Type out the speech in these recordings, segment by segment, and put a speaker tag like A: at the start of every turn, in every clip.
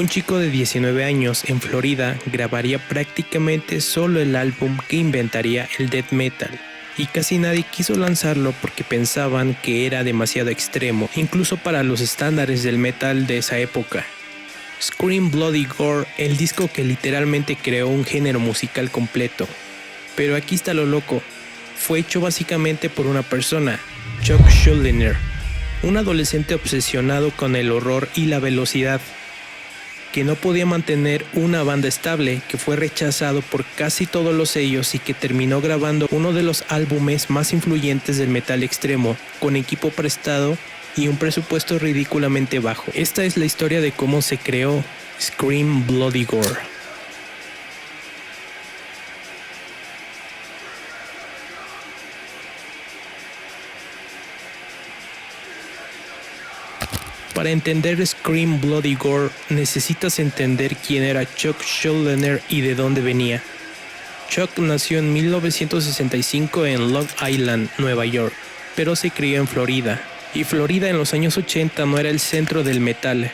A: un chico de 19 años en Florida grabaría prácticamente solo el álbum que inventaría el death metal, y casi nadie quiso lanzarlo porque pensaban que era demasiado extremo, incluso para los estándares del metal de esa época. Scream Bloody Gore, el disco que literalmente creó un género musical completo. Pero aquí está lo loco, fue hecho básicamente por una persona, Chuck Schuldiner, un adolescente obsesionado con el horror y la velocidad, que no podía mantener una banda estable, que fue rechazado por casi todos los sellos y que terminó grabando uno de los álbumes más influyentes del metal extremo, con equipo prestado y un presupuesto ridículamente bajo. Esta es la historia de cómo se creó Scream Bloody Gore. Para entender Scream Bloody Gore necesitas entender quién era Chuck Schuldiner y de dónde venía. Chuck nació en 1965 en Long Island, Nueva York, pero se crió en Florida. Y Florida en los años 80 no era el centro del metal,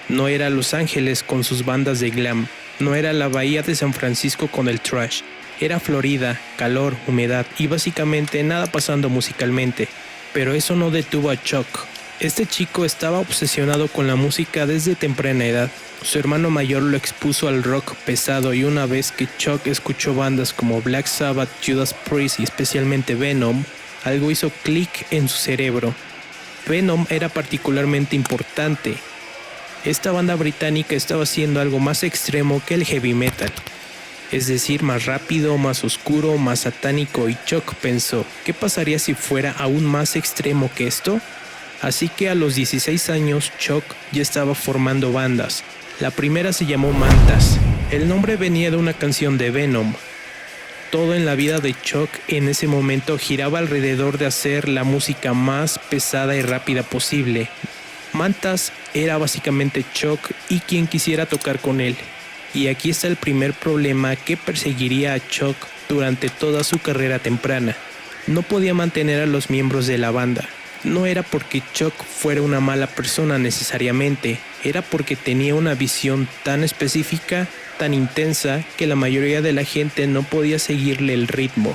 A: no era Los Ángeles con sus bandas de glam, no era la bahía de San Francisco con el thrash, era Florida, calor, humedad y básicamente nada pasando musicalmente. Pero eso no detuvo a Chuck. Este chico estaba obsesionado con la música desde temprana edad. Su hermano mayor lo expuso al rock pesado y una vez que Chuck escuchó bandas como Black Sabbath, Judas Priest y especialmente Venom, algo hizo clic en su cerebro. Venom era particularmente importante. Esta banda británica estaba haciendo algo más extremo que el heavy metal. Es decir, más rápido, más oscuro, más satánico, y Chuck pensó, ¿qué pasaría si fuera aún más extremo que esto? Así que a los 16 años Chuck ya estaba formando bandas. La primera se llamó Mantas. El nombre venía de una canción de Venom. Todo en la vida de Chuck en ese momento giraba alrededor de hacer la música más pesada y rápida posible. Mantas era básicamente Chuck y quien quisiera tocar con él. Y aquí está el primer problema que perseguiría a Chuck durante toda su carrera temprana. No podía mantener a los miembros de la banda. No era porque Chuck fuera una mala persona necesariamente, era porque tenía una visión tan específica, tan intensa, que la mayoría de la gente no podía seguirle el ritmo.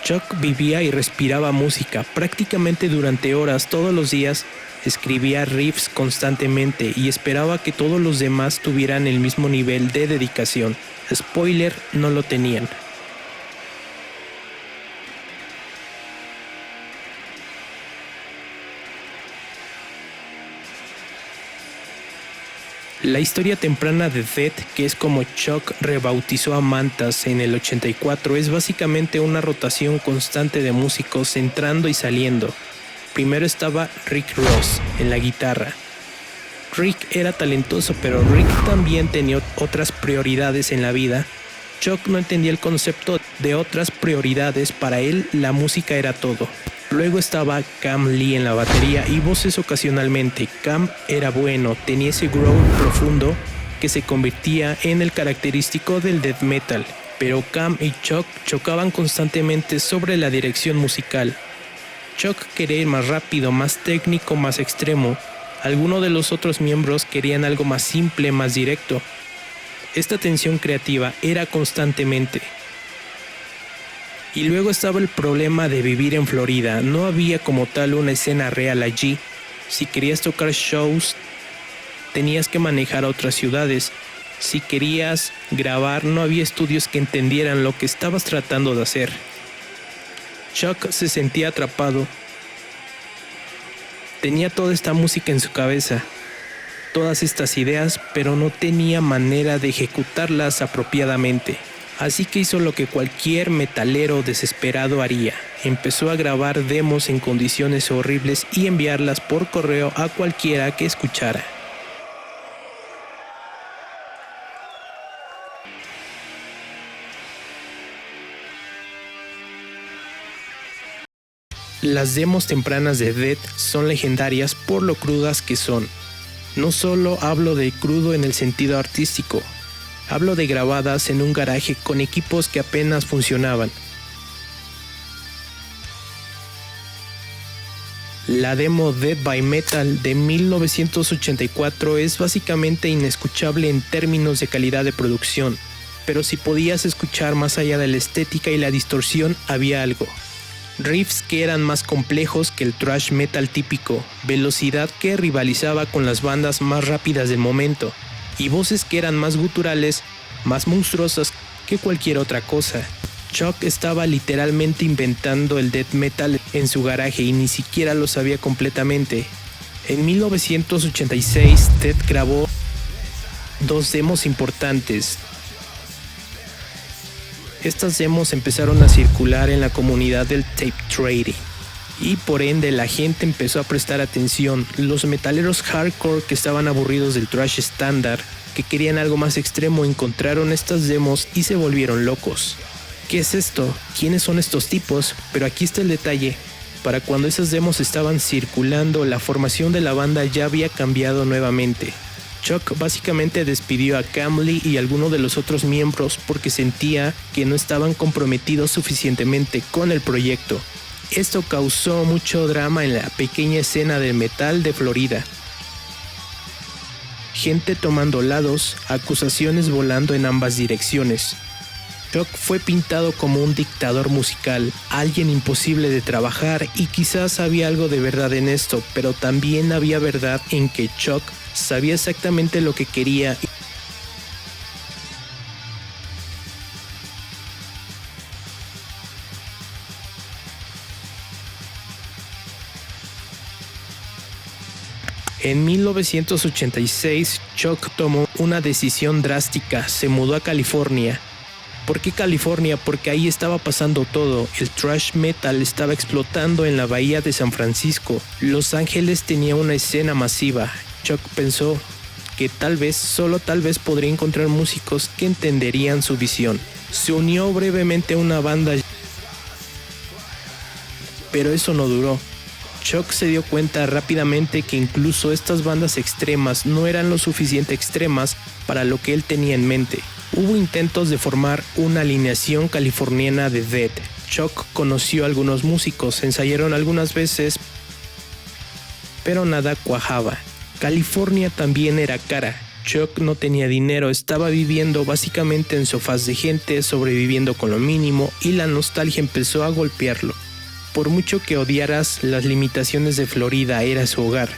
A: Chuck vivía y respiraba música prácticamente durante horas todos los días, escribía riffs constantemente y esperaba que todos los demás tuvieran el mismo nivel de dedicación. Spoiler, no lo tenían. La historia temprana de Death, que es como Chuck rebautizó a Mantas en el 84, es básicamente una rotación constante de músicos entrando y saliendo. Primero estaba Rick Ross en la guitarra. Rick era talentoso, pero Rick también tenía otras prioridades en la vida. Chuck no entendía el concepto de otras prioridades, para él la música era todo. Luego estaba Cam Lee en la batería y voces ocasionalmente. Cam era bueno, tenía ese growl profundo que se convertía en el característico del death metal, pero Cam y Chuck chocaban constantemente sobre la dirección musical. Chuck quería ir más rápido, más técnico, más extremo. Algunos de los otros miembros querían algo más simple, más directo. Esta tensión creativa era constantemente. Y luego estaba el problema de vivir en Florida. No había como tal una escena real allí. Si querías tocar shows, tenías que manejar a otras ciudades. Si querías grabar, no había estudios que entendieran lo que estabas tratando de hacer. Chuck se sentía atrapado. Tenía toda esta música en su cabeza, todas estas ideas, pero no tenía manera de ejecutarlas apropiadamente. Así que hizo lo que cualquier metalero desesperado haría. Empezó a grabar demos en condiciones horribles y enviarlas por correo a cualquiera que escuchara. Las demos tempranas de Death son legendarias por lo crudas que son. No solo hablo de crudo en el sentido artístico, hablo de grabadas en un garaje con equipos que apenas funcionaban. La demo Dead by Metal de 1984 es básicamente inescuchable en términos de calidad de producción, pero si podías escuchar más allá de la estética y la distorsión, había algo. Riffs que eran más complejos que el thrash metal típico, velocidad que rivalizaba con las bandas más rápidas del momento, y voces que eran más guturales, más monstruosas que cualquier otra cosa. Chuck estaba literalmente inventando el death metal en su garaje y ni siquiera lo sabía completamente. En 1986, Death grabó 2 demos importantes. Estas demos empezaron a circular en la comunidad del tape trading y por ende la gente empezó a prestar atención. Los metaleros hardcore que estaban aburridos del thrash estándar, que querían algo más extremo, encontraron estas demos y se volvieron locos. ¿Qué es esto? ¿Quiénes son estos tipos? Pero aquí está el detalle. Para cuando esas demos estaban circulando, la formación de la banda ya había cambiado nuevamente. Chuck básicamente despidió a Camley y algunos de los otros miembros porque sentía que no estaban comprometidos suficientemente con el proyecto. Esto causó mucho drama en la pequeña escena de metal de Florida. Gente tomando lados, acusaciones volando en ambas direcciones. Chuck fue pintado como un dictador musical, alguien imposible de trabajar, y quizás había algo de verdad en esto, pero también había verdad en que Chuck sabía exactamente lo que quería. En 1986, Chuck tomó una decisión drástica, se mudó a California. ¿Por qué California? Porque ahí estaba pasando todo. El thrash metal estaba explotando en la bahía de San Francisco. Los Ángeles tenía una escena masiva. Chuck pensó que tal vez, solo tal vez, podría encontrar músicos que entenderían su visión. Se unió brevemente a una banda, pero eso no duró. Chuck se dio cuenta rápidamente que incluso estas bandas extremas no eran lo suficiente extremas para lo que él tenía en mente. Hubo intentos de formar una alineación californiana de death. Chuck conoció a algunos músicos, ensayaron algunas veces, pero nada cuajaba. California también era cara. Chuck no tenía dinero, estaba viviendo básicamente en sofás de gente, sobreviviendo con lo mínimo, y la nostalgia empezó a golpearlo. Por mucho que odiaras las limitaciones de Florida, era su hogar.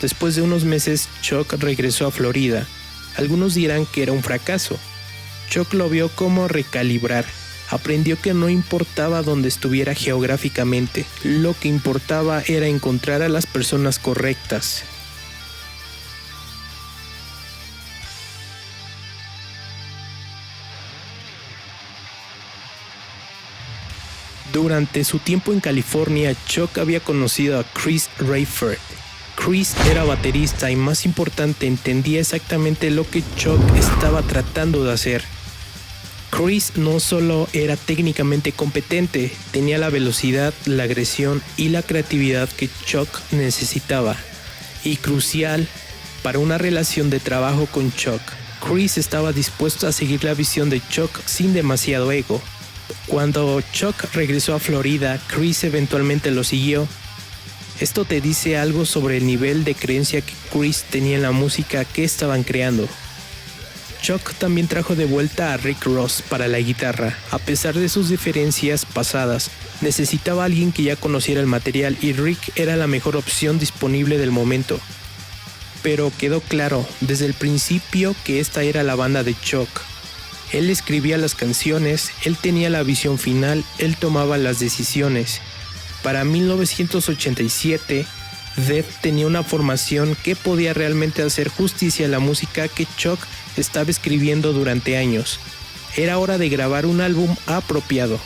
A: Después de unos meses, Chuck regresó a Florida. Algunos dirán que era un fracaso. Chuck lo vio como recalibrar. Aprendió que no importaba dónde estuviera geográficamente, lo que importaba era encontrar a las personas correctas. Durante su tiempo en California, Chuck había conocido a Chris Rayford. Chris era baterista y, más importante, entendía exactamente lo que Chuck estaba tratando de hacer. Chris no solo era técnicamente competente, tenía la velocidad, la agresión y la creatividad que Chuck necesitaba. Y crucial para una relación de trabajo con Chuck, Chris estaba dispuesto a seguir la visión de Chuck sin demasiado ego. Cuando Chuck regresó a Florida, Chris eventualmente lo siguió. Esto te dice algo sobre el nivel de creencia que Chris tenía en la música que estaban creando. Chuck también trajo de vuelta a Rick Ross para la guitarra. A pesar de sus diferencias pasadas, necesitaba a alguien que ya conociera el material y Rick era la mejor opción disponible del momento. Pero quedó claro desde el principio que esta era la banda de Chuck. Él escribía las canciones, él tenía la visión final, él tomaba las decisiones. Para 1987, Death tenía una formación que podía realmente hacer justicia a la música que Chuck estaba escribiendo durante años. Era hora de grabar un álbum apropiado.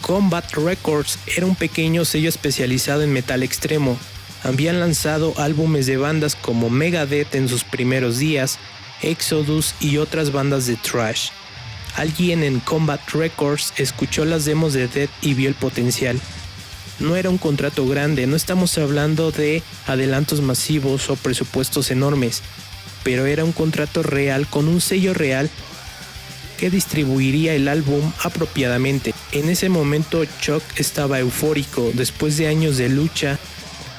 A: Combat Records era un pequeño sello especializado en metal extremo. Habían lanzado álbumes de bandas como Megadeth en sus primeros días, Exodus y otras bandas de thrash. Alguien en Combat Records escuchó las demos de Death y vio el potencial. No era un contrato grande, no estamos hablando de adelantos masivos o presupuestos enormes. pero era un contrato real con un sello real que distribuiría el álbum apropiadamente. En ese momento Chuck estaba eufórico después de años de lucha,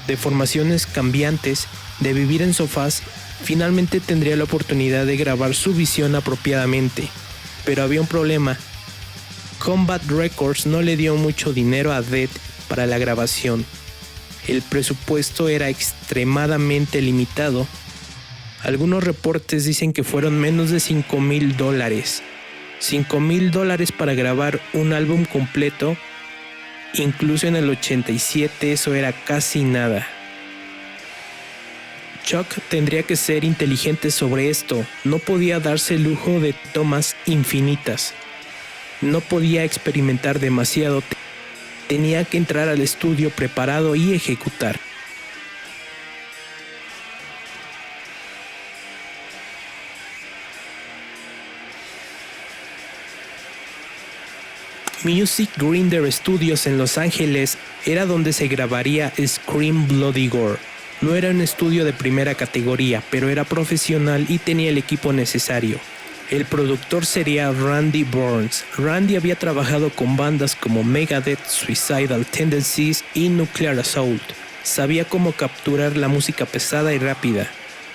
A: de formaciones cambiantes, de vivir en sofás. Finalmente tendría la oportunidad de grabar su visión apropiadamente, pero había un problema. Combat Records no le dio mucho dinero a Dead para la grabación. El presupuesto era extremadamente limitado. Algunos reportes dicen que fueron menos de $5,000. $5,000 para grabar un álbum completo. Incluso en el 87 eso era casi nada. Chuck tendría que ser inteligente sobre esto. No podía darse el lujo de tomas infinitas. No podía experimentar demasiado. Tenía que entrar al estudio preparado y ejecutar. Music Grinder Studios en Los Ángeles era donde se grabaría Scream Bloody Gore. No era un estudio de primera categoría, pero era profesional y tenía el equipo necesario. El productor sería Randy Burns. Randy había trabajado con bandas como Megadeth, Suicidal Tendencies y Nuclear Assault. Sabía cómo capturar la música pesada y rápida,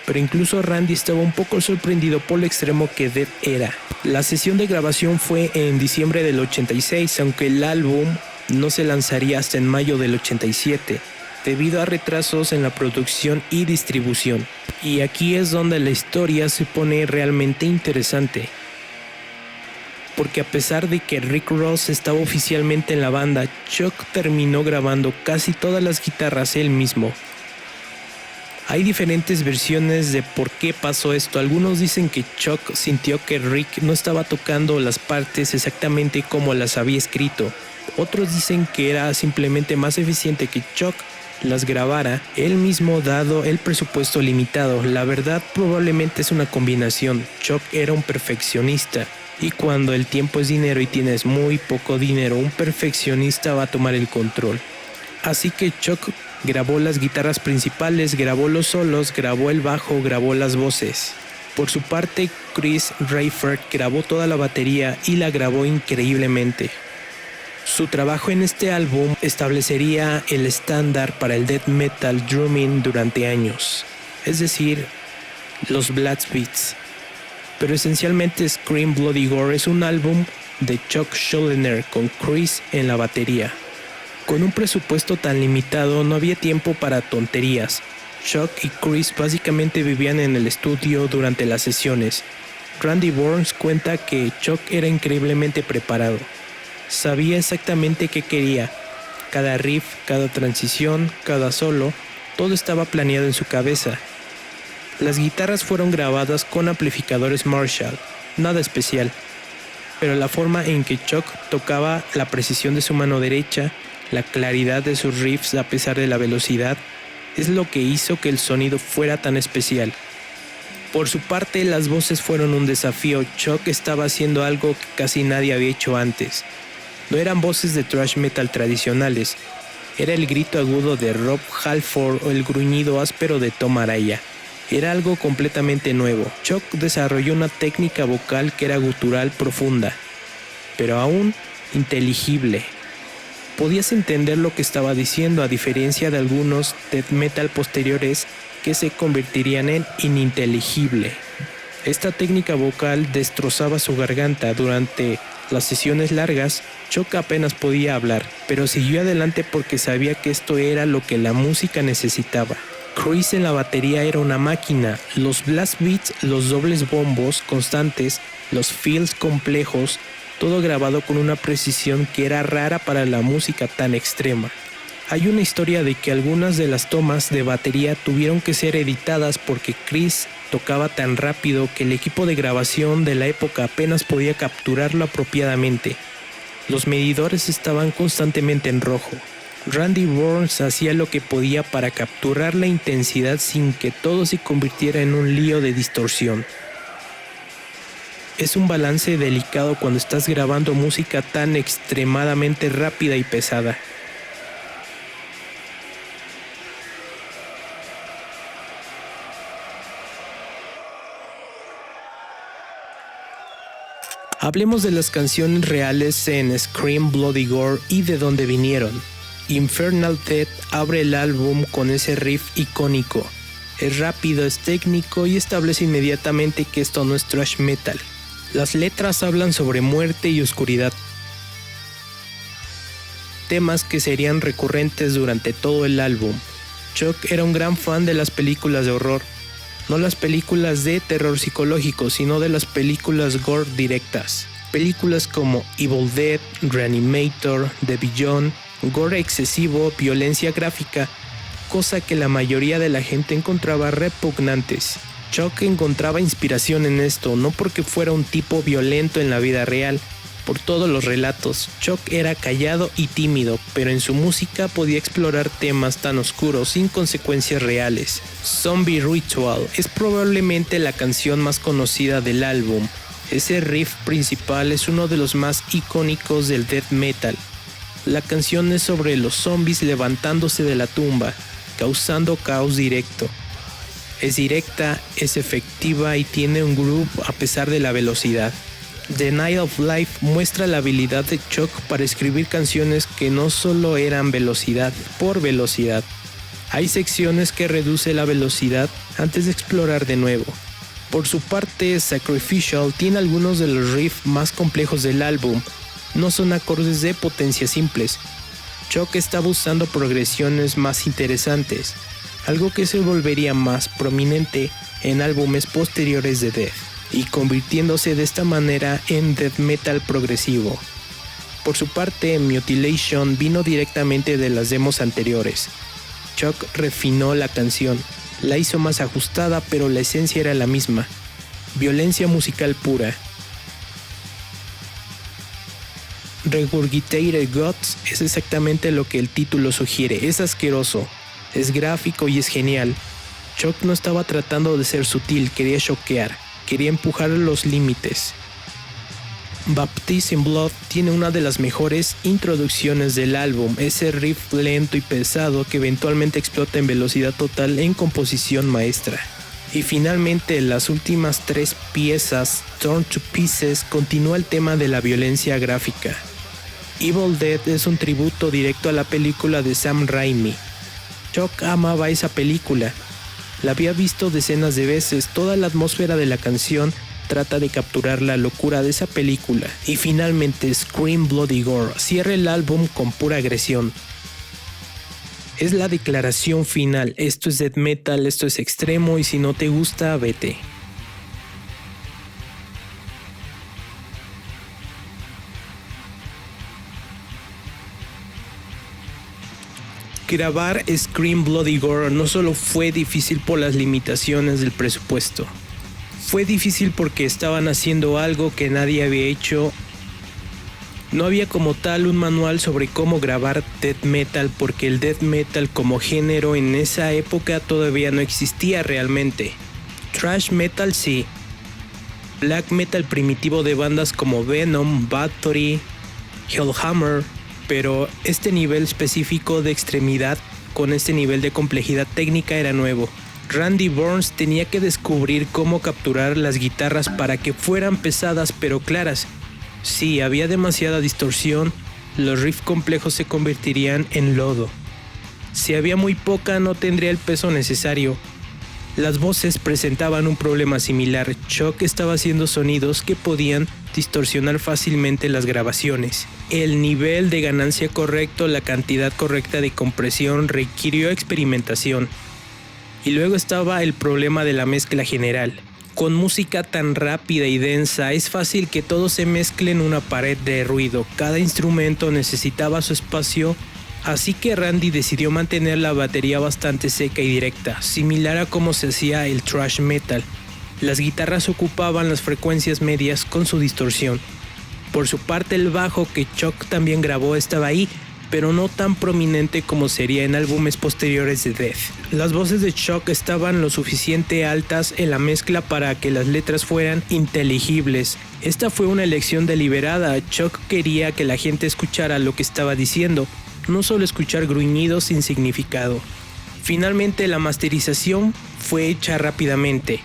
A: pero incluso Randy estaba un poco sorprendido por lo extremo que Dead era. La sesión de grabación fue en diciembre del 86, aunque el álbum no se lanzaría hasta en mayo del 87, debido a retrasos en la producción y distribución. Y aquí es donde la historia se pone realmente interesante, porque a pesar de que Rick Ross estaba oficialmente en la banda, Chuck terminó grabando casi todas las guitarras él mismo. Hay diferentes versiones de por qué pasó esto. Algunos dicen que Chuck sintió que Rick no estaba tocando las partes exactamente como las había escrito. Otros dicen que era simplemente más eficiente que Chuck las grabara él mismo dado el presupuesto limitado. La verdad probablemente es una combinación. Chuck era un perfeccionista, y cuando el tiempo es dinero y tienes muy poco dinero, un perfeccionista va a tomar el control. Así que Chuck grabó las guitarras principales, grabó los solos, grabó el bajo, grabó las voces. Por su parte, Chris Rayford grabó toda la batería y la grabó increíblemente. Su trabajo en este álbum establecería el estándar para el death metal drumming durante años, es decir, los blast beats. Pero esencialmente Scream Bloody Gore es un álbum de Chuck Schuldiner con Chris en la batería. Con un presupuesto tan limitado no había tiempo para tonterías. Chuck y Chris básicamente vivían en el estudio durante las sesiones. Randy Burns cuenta que Chuck era increíblemente preparado. Sabía exactamente qué quería. Cada riff, cada transición, cada solo, todo estaba planeado en su cabeza. Las guitarras fueron grabadas con amplificadores Marshall, nada especial. Pero la forma en que Chuck tocaba, la precisión de su mano derecha, la claridad de sus riffs a pesar de la velocidad, es lo que hizo que el sonido fuera tan especial. Por su parte, las voces fueron un desafío. Chuck estaba haciendo algo que casi nadie había hecho antes. No eran voces de thrash metal tradicionales, era el grito agudo de Rob Halford o el gruñido áspero de Tom Araya. Era algo completamente nuevo. Chuck desarrolló una técnica vocal que era gutural profunda, pero aún inteligible. Podías entender lo que estaba diciendo, a diferencia de algunos death metal posteriores que se convertirían en ininteligible. Esta técnica vocal destrozaba su garganta. Durante las sesiones largas, Chuck apenas podía hablar, pero siguió adelante porque sabía que esto era lo que la música necesitaba. Chris en la batería era una máquina. Los blast beats, los dobles bombos constantes, los fills complejos, todo grabado con una precisión que era rara para la música tan extrema. Hay una historia de que algunas de las tomas de batería tuvieron que ser editadas porque Chris tocaba tan rápido que el equipo de grabación de la época apenas podía capturarlo apropiadamente. Los medidores estaban constantemente en rojo. Randy Burns hacía lo que podía para capturar la intensidad sin que todo se convirtiera en un lío de distorsión. Es un balance delicado cuando estás grabando música tan extremadamente rápida y pesada. Hablemos de las canciones reales en Scream Bloody Gore y de dónde vinieron. Infernal Death abre el álbum con ese riff icónico. Es rápido, es técnico y establece inmediatamente que esto no es thrash metal. Las letras hablan sobre muerte y oscuridad, temas que serían recurrentes durante todo el álbum. Chuck era un gran fan de las películas de horror, no las películas de terror psicológico, sino de las películas gore directas. Películas como Evil Dead, Reanimator, The Beyond, gore excesivo, violencia gráfica, cosa que la mayoría de la gente encontraba repugnantes. Chuck encontraba inspiración en esto, no porque fuera un tipo violento en la vida real. Por todos los relatos, Chuck era callado y tímido, pero en su música podía explorar temas tan oscuros sin consecuencias reales. Zombie Ritual es probablemente la canción más conocida del álbum. Ese riff principal es uno de los más icónicos del death metal. La canción es sobre los zombies levantándose de la tumba, causando caos directo. Es directa, es efectiva y tiene un groove a pesar de la velocidad. The Night of Life muestra la habilidad de Chuck para escribir canciones que no solo eran velocidad por velocidad. Hay secciones que reduce la velocidad antes de explorar de nuevo. Por su parte, Sacrificial tiene algunos de los riffs más complejos del álbum. No son acordes de potencia simples. Chuck estaba usando progresiones más interesantes, algo que se volvería más prominente en álbumes posteriores de Death, y convirtiéndose de esta manera en death metal progresivo. Por su parte, Mutilation vino directamente de las demos anteriores. Chuck refinó la canción, la hizo más ajustada, pero la esencia era la misma: violencia musical pura. Regurgitated Gods es exactamente lo que el título sugiere, es asqueroso, es gráfico y es genial. Chuck no estaba tratando de ser sutil, quería choquear, quería empujar los límites. Baptist in Blood tiene una de las mejores introducciones del álbum, ese riff lento y pesado que eventualmente explota en velocidad total en composición maestra. Y finalmente, las últimas tres piezas, Torn to Pieces, continúa el tema de la violencia gráfica. Evil Dead es un tributo directo a la película de Sam Raimi. Chuck amaba esa película. La había visto decenas de veces. Toda la atmósfera de la canción trata de capturar la locura de esa película. Y finalmente, Scream Bloody Gore cierra el álbum con pura agresión. Es la declaración final: esto es death metal, esto es extremo y si no te gusta, vete. Grabar Scream Bloody Gore no solo fue difícil por las limitaciones del presupuesto. Fue difícil porque estaban haciendo algo que nadie había hecho. No había como tal un manual sobre cómo grabar death metal, porque el death metal como género en esa época todavía no existía realmente. Thrash metal sí. Black metal primitivo de bandas como Venom, Bathory, Hellhammer, pero este nivel específico de extremidad con este nivel de complejidad técnica era nuevo. Randy Burns tenía que descubrir cómo capturar las guitarras para que fueran pesadas pero claras. Si había demasiada distorsión, los riffs complejos se convertirían en lodo. Si había muy poca, no tendría el peso necesario. Las voces presentaban un problema similar. Chuck estaba haciendo sonidos que podían distorsionar fácilmente las grabaciones. El nivel de ganancia correcto, la cantidad correcta de compresión requirió experimentación. Y luego estaba el problema de la mezcla general. Con música tan rápida y densa, es fácil que todo se mezcle en una pared de ruido. Cada instrumento necesitaba su espacio, así que Randy decidió mantener la batería bastante seca y directa, similar a cómo se hacía el thrash metal. Las guitarras ocupaban las frecuencias medias con su distorsión. Por su parte, el bajo que Chuck también grabó estaba ahí, pero no tan prominente como sería en álbumes posteriores de Death. Las voces de Chuck estaban lo suficiente altas en la mezcla para que las letras fueran inteligibles. Esta fue una elección deliberada. Chuck quería que la gente escuchara lo que estaba diciendo, no solo escuchar gruñidos sin significado. Finalmente, la masterización fue hecha rápidamente.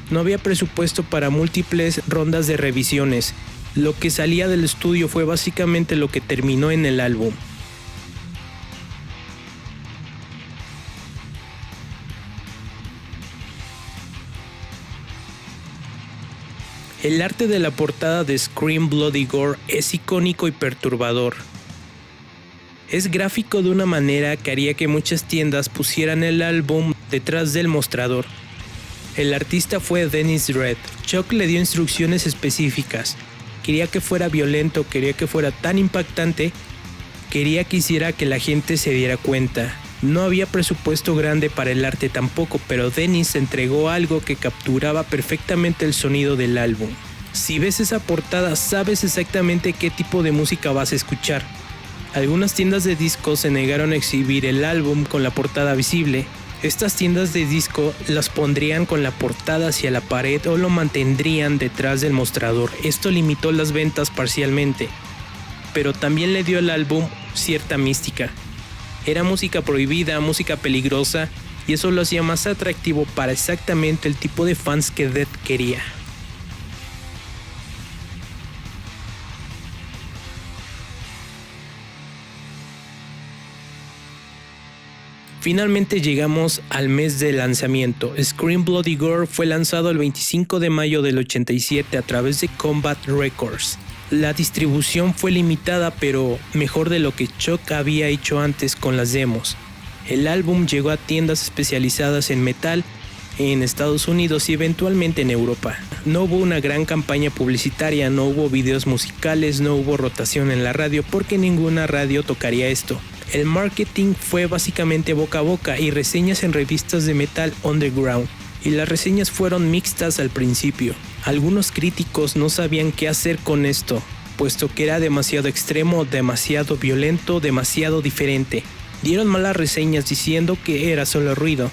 A: No había presupuesto para múltiples rondas de revisiones. Lo que salía del estudio fue básicamente lo que terminó en el álbum. El arte de la portada de Scream Bloody Gore es icónico y perturbador. Es gráfico de una manera que haría que muchas tiendas pusieran el álbum detrás del mostrador. El artista fue Dennis Red. Chuck le dio instrucciones específicas. Quería que fuera violento, quería que fuera tan impactante, quería que hiciera que la gente se diera cuenta. No había presupuesto grande para el arte tampoco, pero Dennis entregó algo que capturaba perfectamente el sonido del álbum. Si ves esa portada, sabes exactamente qué tipo de música vas a escuchar. Algunas tiendas de discos se negaron a exhibir el álbum con la portada visible. Estas tiendas de disco las pondrían con la portada hacia la pared o lo mantendrían detrás del mostrador. Esto limitó las ventas parcialmente, pero también le dio al álbum cierta mística. Era música prohibida, música peligrosa, y eso lo hacía más atractivo para exactamente el tipo de fans que Death quería. Finalmente llegamos al mes de lanzamiento. Scream Bloody Gore fue lanzado el 25 de mayo del 87 a través de Combat Records. La distribución fue limitada, pero mejor de lo que Chuck había hecho antes con las demos. El álbum llegó a tiendas especializadas en metal en Estados Unidos y eventualmente en Europa. No hubo una gran campaña publicitaria, no hubo videos musicales, no hubo rotación en la radio porque ninguna radio tocaría esto. El marketing fue básicamente boca a boca y reseñas en revistas de metal underground. Y las reseñas fueron mixtas al principio. Algunos críticos no sabían qué hacer con esto, puesto que era demasiado extremo, demasiado violento, demasiado diferente. Dieron malas reseñas diciendo que era solo ruido,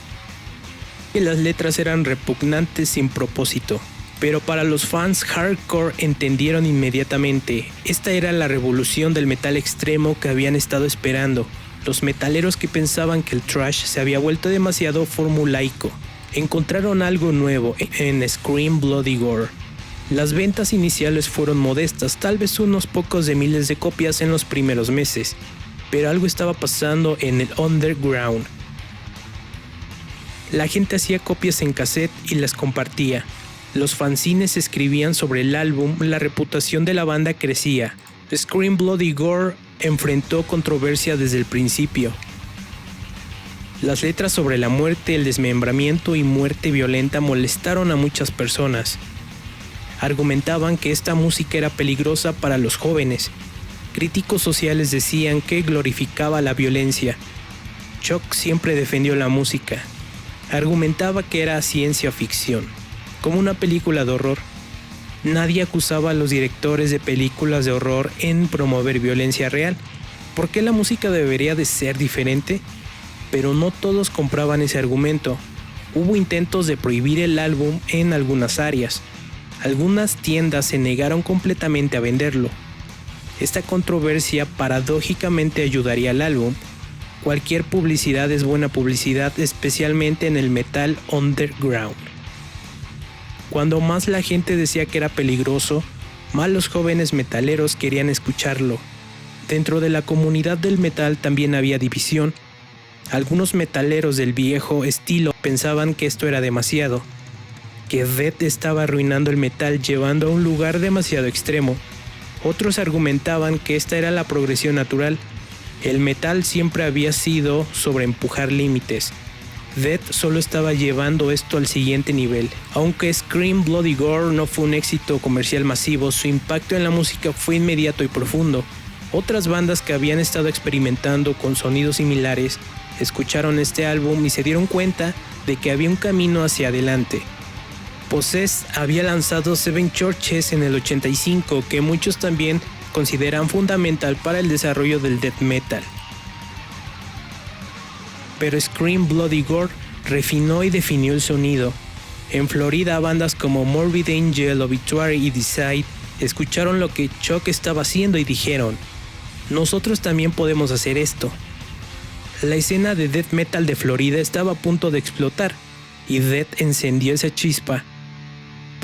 A: que las letras eran repugnantes sin propósito. Pero para los fans hardcore entendieron inmediatamente. Esta era la revolución del metal extremo que habían estado esperando. Los metaleros que pensaban que el thrash se había vuelto demasiado formulaico encontraron algo nuevo en Scream Bloody Gore. Las ventas iniciales fueron modestas, tal vez unos pocos de miles de copias en los primeros meses, pero algo estaba pasando en el underground. La gente hacía copias en cassette y las compartía. Los fanzines escribían sobre el álbum, la reputación de la banda crecía. Scream Bloody Gore enfrentó controversia desde el principio. Las letras sobre la muerte, el desmembramiento y muerte violenta molestaron a muchas personas. Argumentaban que esta música era peligrosa para los jóvenes. Críticos sociales decían que glorificaba la violencia. Chuck siempre defendió la música. Argumentaba que era ciencia ficción, como una película de horror. Nadie acusaba a los directores de películas de horror en promover violencia real. ¿Por qué la música debería de ser diferente? Pero no todos compraban ese argumento. Hubo intentos de prohibir el álbum en algunas áreas. Algunas tiendas se negaron completamente a venderlo. Esta controversia paradójicamente ayudaría al álbum. Cualquier publicidad es buena publicidad, especialmente en el metal underground. Cuando más la gente decía que era peligroso, más los jóvenes metaleros querían escucharlo. Dentro de la comunidad del metal también había división. Algunos metaleros del viejo estilo pensaban que esto era demasiado, que Death estaba arruinando el metal llevando a un lugar demasiado extremo. Otros argumentaban que esta era la progresión natural. El metal siempre había sido sobre empujar límites. Death solo estaba llevando esto al siguiente nivel. Aunque Scream Bloody Gore no fue un éxito comercial masivo, su impacto en la música fue inmediato y profundo. Otras bandas que habían estado experimentando con sonidos similares escucharon este álbum y se dieron cuenta de que había un camino hacia adelante. Possessed había lanzado Seven Churches en el 85, que muchos también consideran fundamental para el desarrollo del death metal. Pero Scream Bloody Gore refinó y definió el sonido. En Florida, bandas como Morbid Angel, Obituary y Decide escucharon lo que Chuck estaba haciendo y dijeron: nosotros también podemos hacer esto. La escena de death metal de Florida estaba a punto de explotar, y Death encendió esa chispa.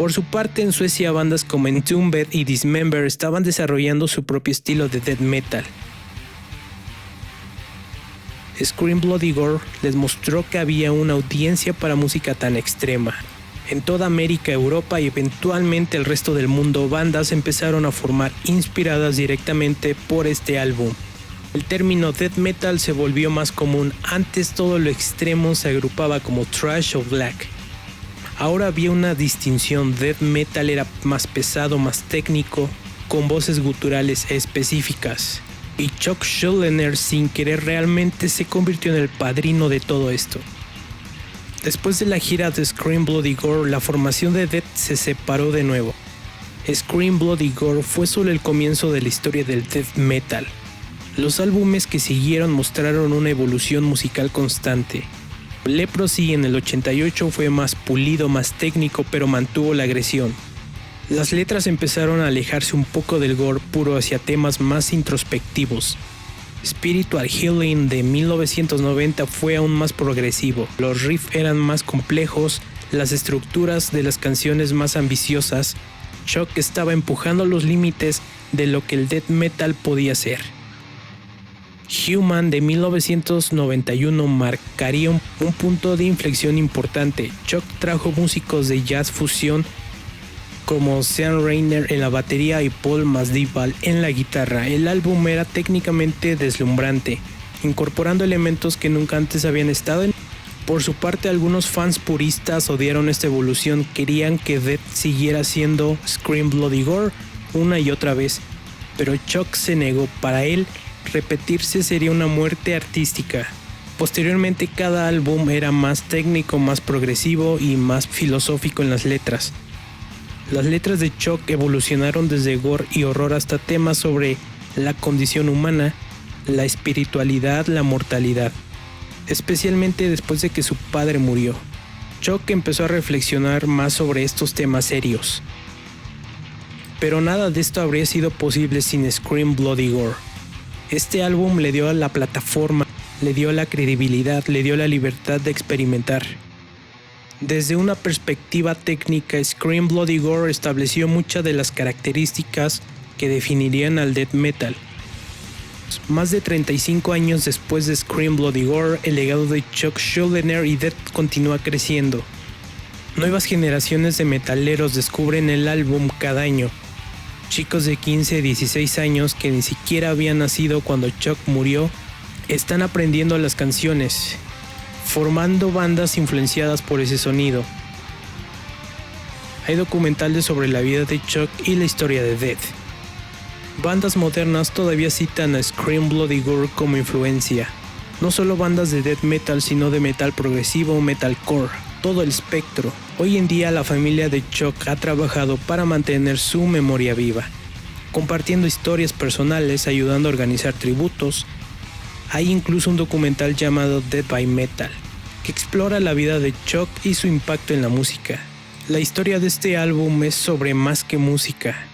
A: Por su parte, en Suecia, bandas como Entombed y Dismember estaban desarrollando su propio estilo de death metal. Scream Bloody Gore les mostró que había una audiencia para música tan extrema. En toda América, Europa y eventualmente el resto del mundo, bandas empezaron a formar inspiradas directamente por este álbum. El término death metal se volvió más común. Antes todo lo extremo se agrupaba como thrash o black. Ahora había una distinción. Death metal era más pesado, más técnico, con voces guturales específicas. Y Chuck Schuldiner, sin querer realmente, se convirtió en el padrino de todo esto. Después de la gira de Scream Bloody Gore, la formación de Death se separó de nuevo. Scream Bloody Gore fue solo el comienzo de la historia del death metal. Los álbumes que siguieron mostraron una evolución musical constante. Leprosy en el 88 fue más pulido, más técnico, pero mantuvo la agresión. Las letras empezaron a alejarse un poco del gore puro hacia temas más introspectivos. Spiritual Healing de 1990 fue aún más progresivo. Los riffs eran más complejos, las estructuras de las canciones más ambiciosas. Chuck estaba empujando los límites de lo que el death metal podía ser. Human de 1991 marcaría un punto de inflexión importante. Chuck trajo músicos de jazz fusión como Sean Reiner en la batería y Paul Masvidal en la guitarra. El álbum era técnicamente deslumbrante, incorporando elementos que nunca antes habían estado en. Por su parte, algunos fans puristas odiaron esta evolución, querían que Death siguiera siendo Scream Bloody Gore una y otra vez, pero Chuck se negó. Para él, repetirse sería una muerte artística. Posteriormente, cada álbum era más técnico, más progresivo y más filosófico en las letras. Las letras de Chuck evolucionaron desde gore y horror hasta temas sobre la condición humana, la espiritualidad, la mortalidad, especialmente después de que su padre murió. Chuck empezó a reflexionar más sobre estos temas serios. Pero nada de esto habría sido posible sin Scream Bloody Gore. Este álbum le dio la plataforma, le dio la credibilidad, le dio la libertad de experimentar. Desde una perspectiva técnica, Scream Bloody Gore estableció muchas de las características que definirían al death metal. Más de 35 años después de Scream Bloody Gore, el legado de Chuck Schuldiner y Death continúa creciendo. Nuevas generaciones de metaleros descubren el álbum cada año. Chicos de 15, 16 años que ni siquiera habían nacido cuando Chuck murió, están aprendiendo las canciones, formando bandas influenciadas por ese sonido. Hay documentales sobre la vida de Chuck y la historia de Death. Bandas modernas todavía citan a Scream Bloody Gore como influencia. No solo bandas de death metal, sino de metal progresivo o metalcore, todo el espectro. Hoy en día la familia de Chuck ha trabajado para mantener su memoria viva, compartiendo historias personales, ayudando a organizar tributos. Hay incluso un documental llamado Dead by Metal, que explora la vida de Chuck y su impacto en la música. La historia de este álbum es sobre más que música.